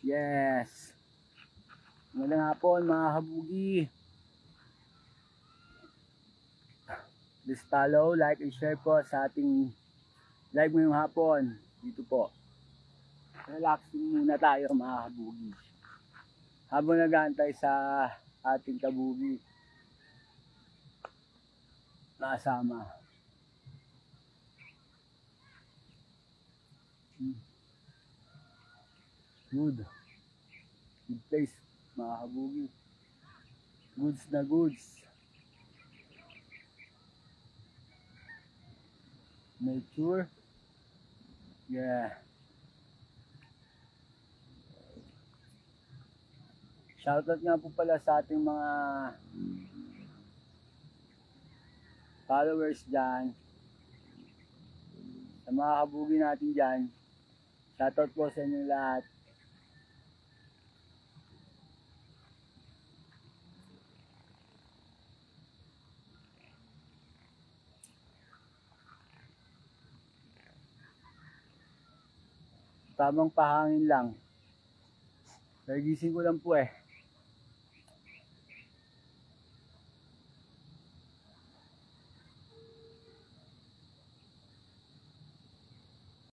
Yes. Magandang hapon mga kabugi. Please follow, like, and share po sa ating live ngayong hapon. Dito po. Relaxing muna tayo mga kabugi. Habang nag-aantay sa ating kabugi nakasama. Good. Good place mga kabugi. Goods na goods. Nature. Yeah. Shoutout nga po pala sa ating mga followers dyan. Sa mga kabugi natin dyan. Shoutout po sa inyo lahat. Tamang pahangin lang. Nagising ko lang po eh.